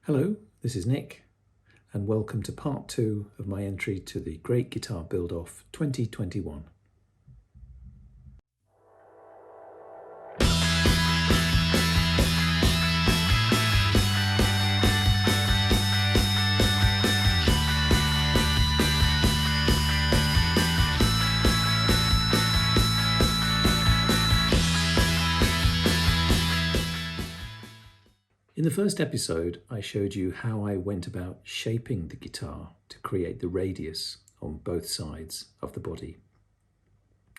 Hello, this is Nick, and welcome to part 2 of my entry to the Great Guitar Build-Off 2021. In the first episode, I showed you how I went about shaping the guitar to create the radius on both sides of the body.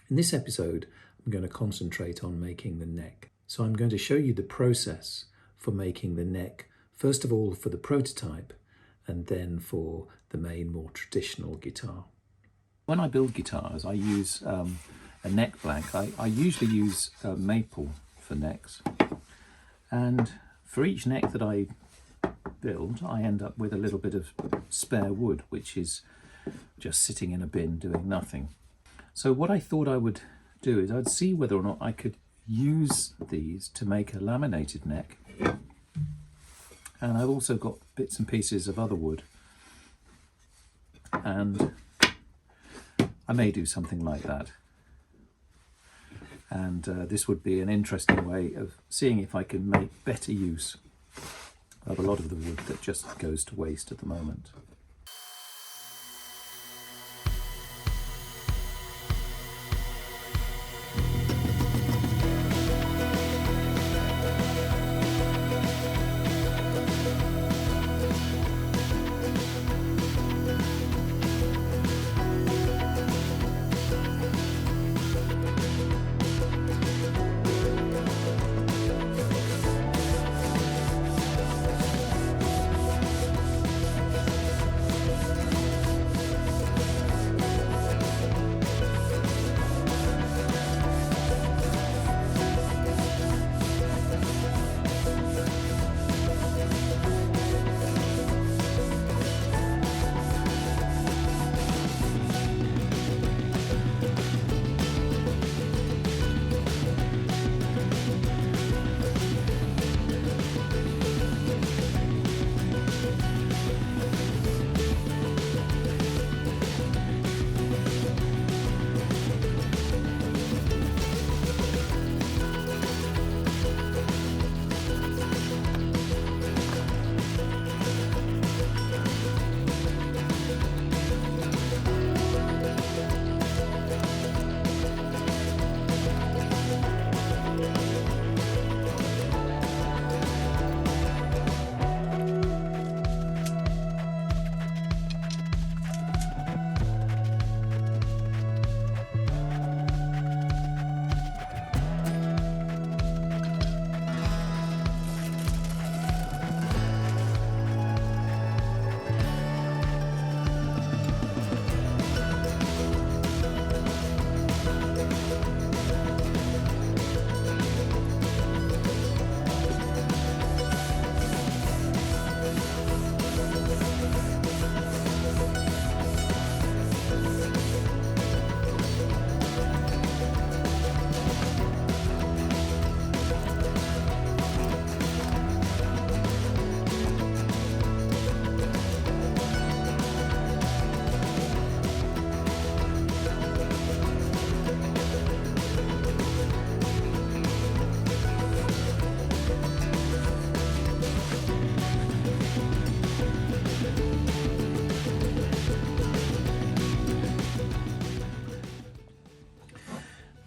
In this episode, I'm going to concentrate on making the neck. So I'm going to show you the process for making the neck, first of all for the prototype, and then for the main, more traditional guitar. When I build guitars, I use a neck blank. I usually use maple for necks, and for each neck that I build, I end up with a little bit of spare wood, which is just sitting in a bin doing nothing. So what I thought I would do is I'd see whether or not I could use these to make a laminated neck. And I've also got bits and pieces of other wood. And I may do something like that. And this would be an interesting way of seeing if I can make better use of a lot of the wood that just goes to waste at the moment.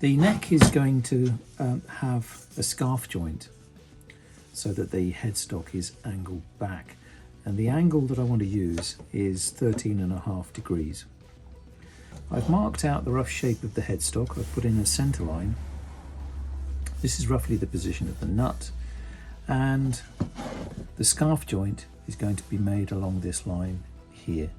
The neck is going to have a scarf joint so that the headstock is angled back, and the angle that I want to use is 13.5 degrees. I've marked out the rough shape of the headstock. I've put in a center line. This is roughly the position of the nut, and the scarf joint is going to be made along this line here.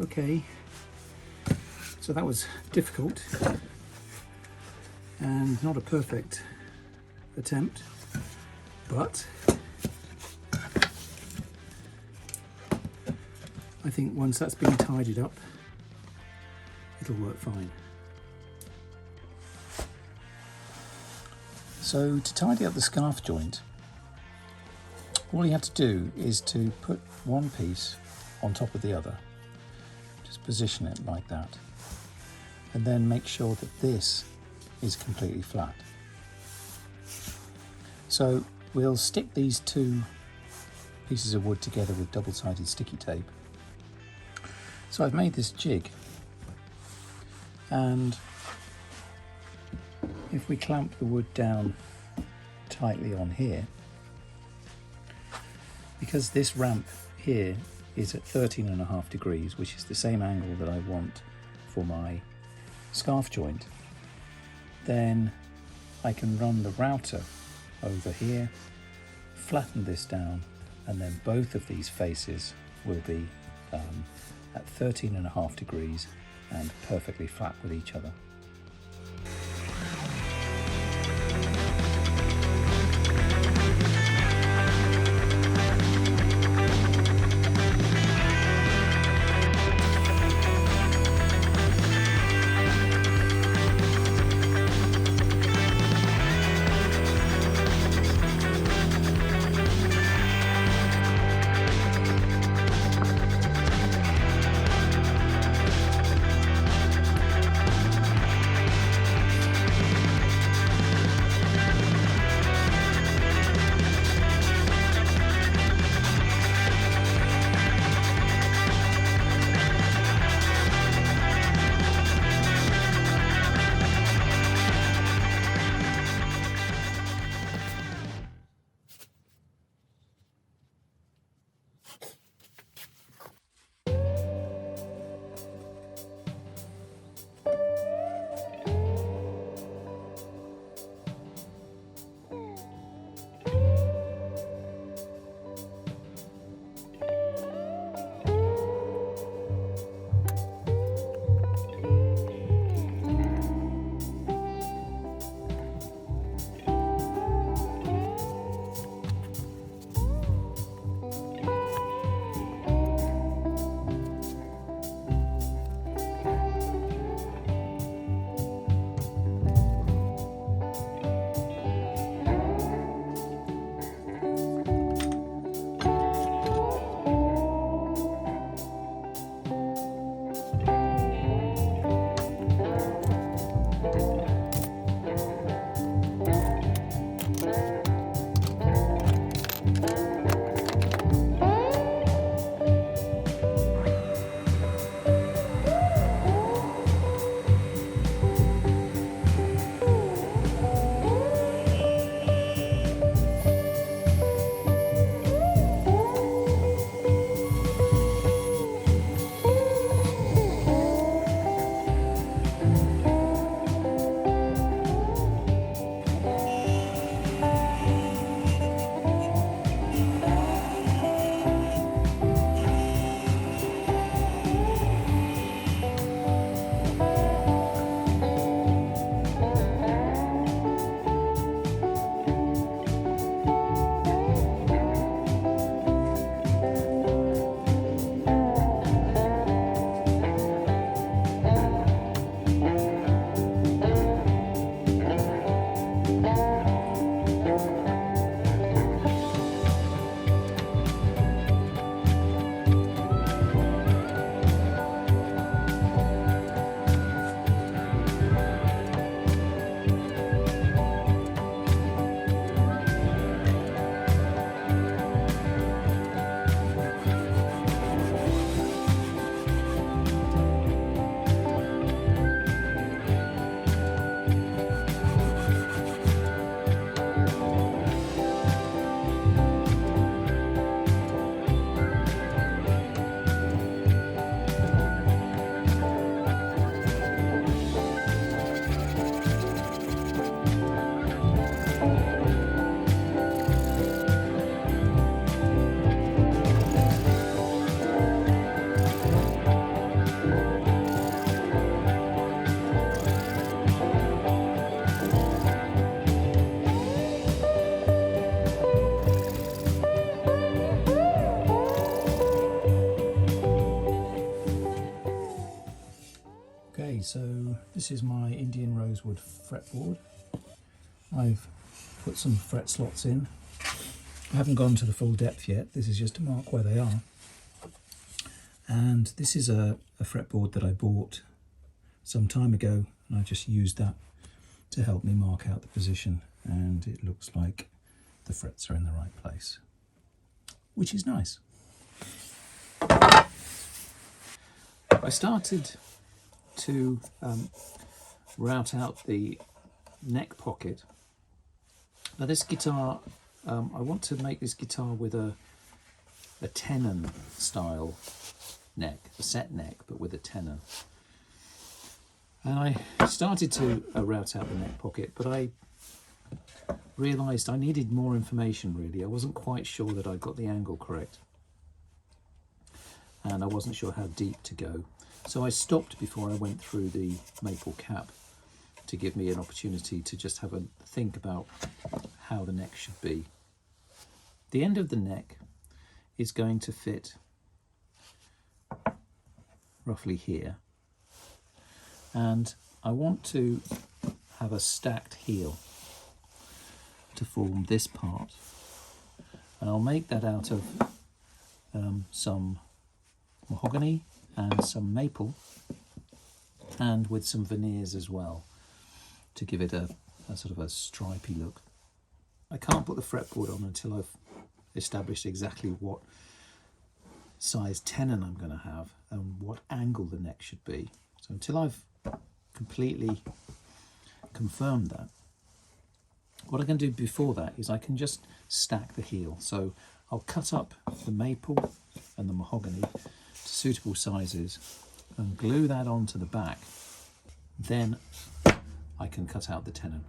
Okay, so that was difficult and not a perfect attempt, but I think once that's been tidied up, it'll work fine. So to tidy up the scarf joint, all you have to do is to put one piece on top of the other. Just position it like that. And then make sure that this is completely flat. So we'll stick these two pieces of wood together with double-sided sticky tape. So I've made this jig, and if we clamp the wood down tightly on here, because this ramp here is at 13.5 degrees, which is the same angle that I want for my scarf joint, then I can run the router over here, flatten this down, and then both of these faces will be at 13.5 degrees and perfectly flat with each other. so this is my Indian rosewood fretboard. I've put some fret slots in. I haven't gone to the full depth yet. This is just to mark where they are. And this is a fretboard that I bought some time ago, and I just used that to help me mark out the position, and it looks like the frets are in the right place, which is nice. I started to route out the neck pocket. Now this guitar, I want to make this guitar with a tenon style neck, a set neck, but with a tenon. And I started to route out the neck pocket, but I realised I needed more information really. I wasn't quite sure that I got the angle correct, and I wasn't sure how deep to go. So I stopped before I went through the maple cap to give me an opportunity to just have a think about how the neck should be. The end of the neck is going to fit roughly here, and I want to have a stacked heel to form this part, and I'll make that out of some mahogany and some maple, and with some veneers as well to give it a sort of a stripy look. I can't put the fretboard on until I've established exactly what size tenon I'm going to have and what angle the neck should be. So until I've completely confirmed that, what I can do before that is I can just stack the heel. So I'll cut up the maple and the mahogany to suitable sizes and glue that onto the back. Then I can cut out the tenon.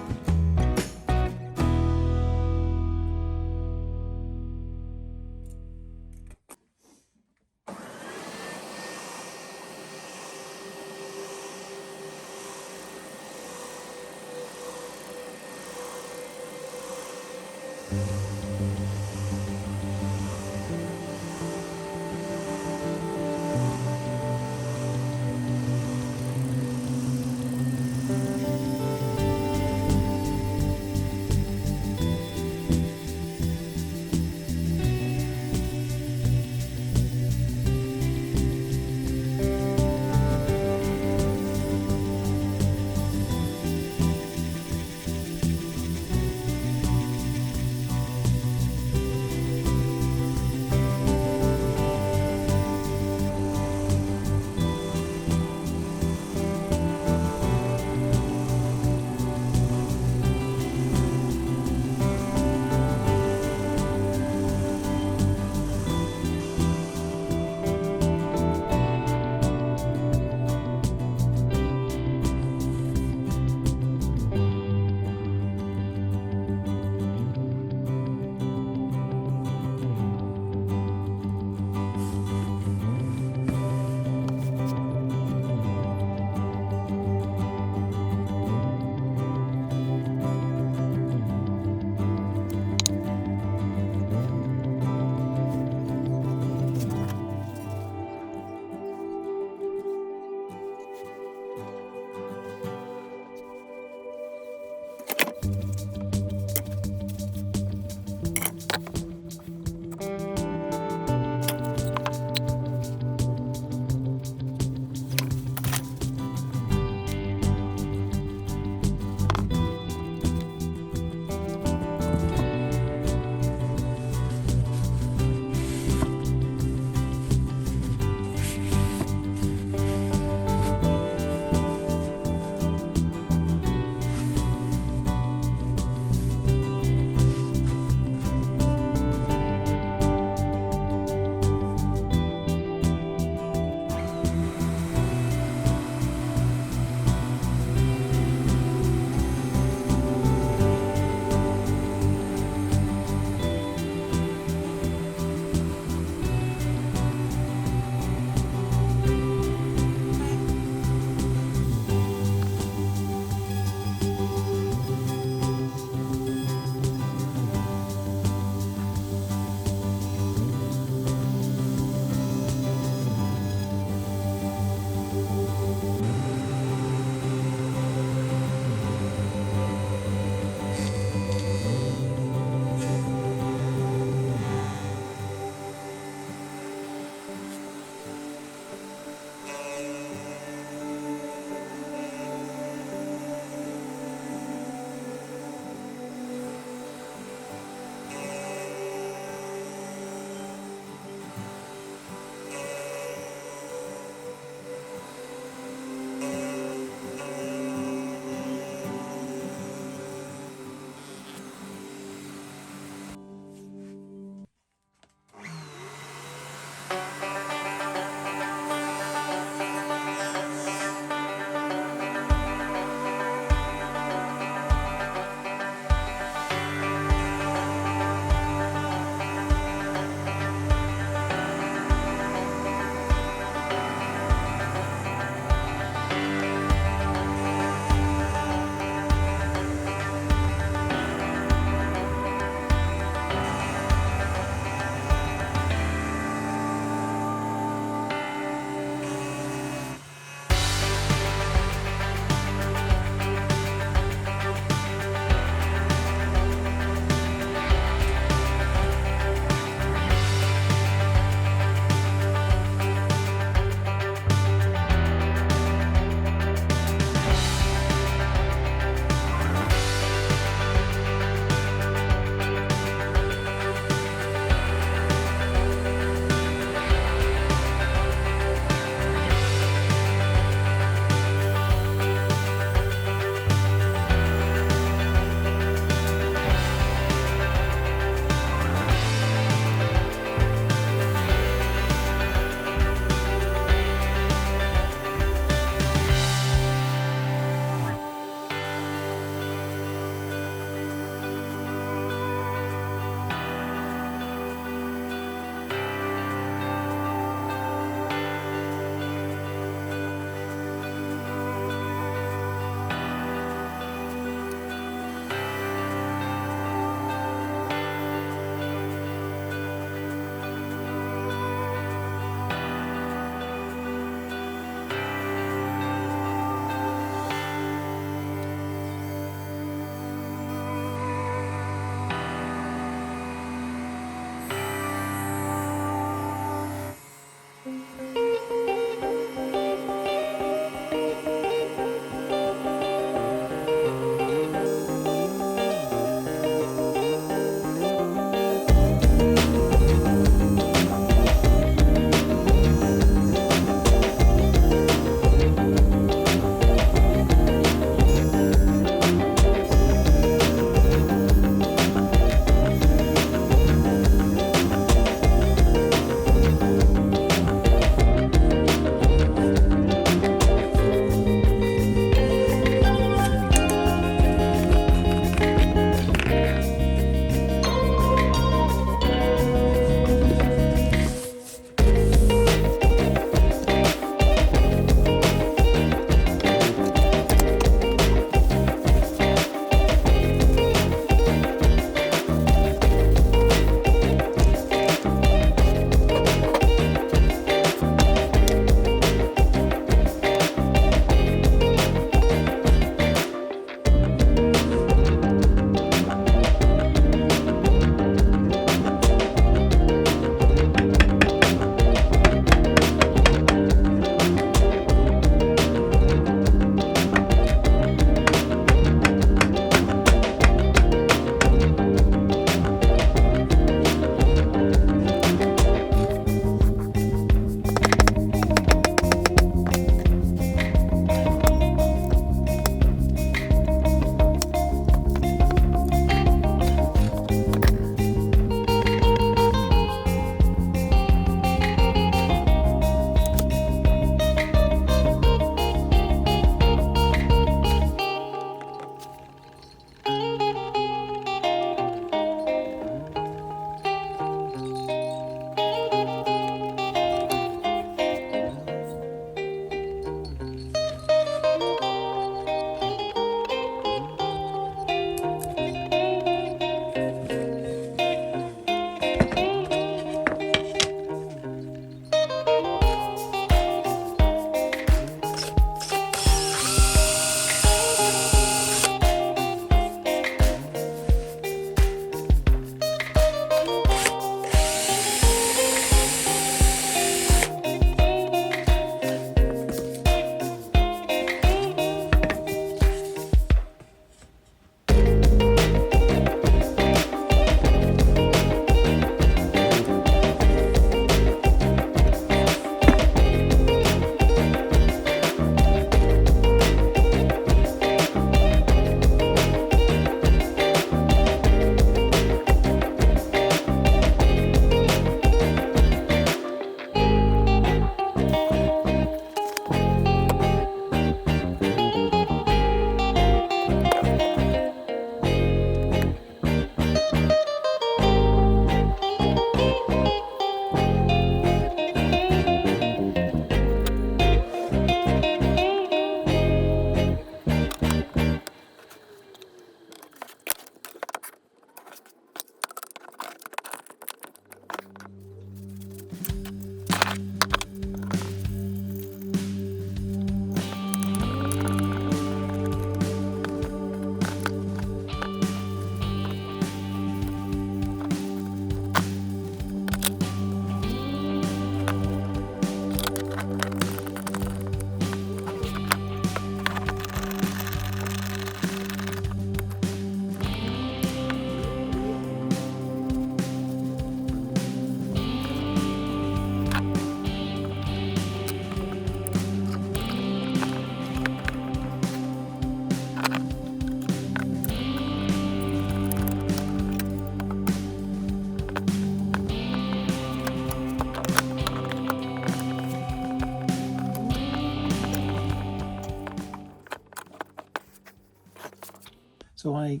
So I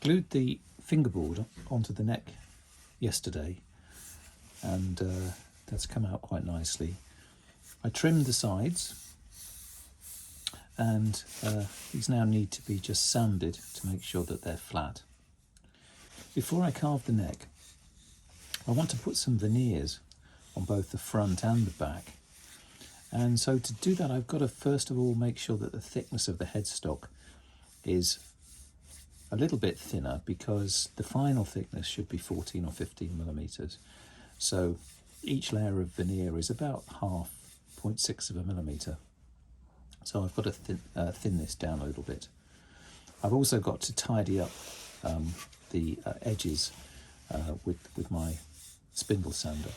glued the fingerboard onto the neck yesterday, and that's come out quite nicely. I trimmed the sides, and these now need to be just sanded to make sure that they're flat. Before I carve the neck, I want to put some veneers on both the front and the back. And so to do that, I've got to first of all make sure that the thickness of the headstock is a little bit thinner, because the final thickness should be 14 or 15 millimeters. So each layer of veneer is about 0.6 of a millimeter. So I've got to thin this down a little bit. I've also got to tidy up the edges with my spindle sander.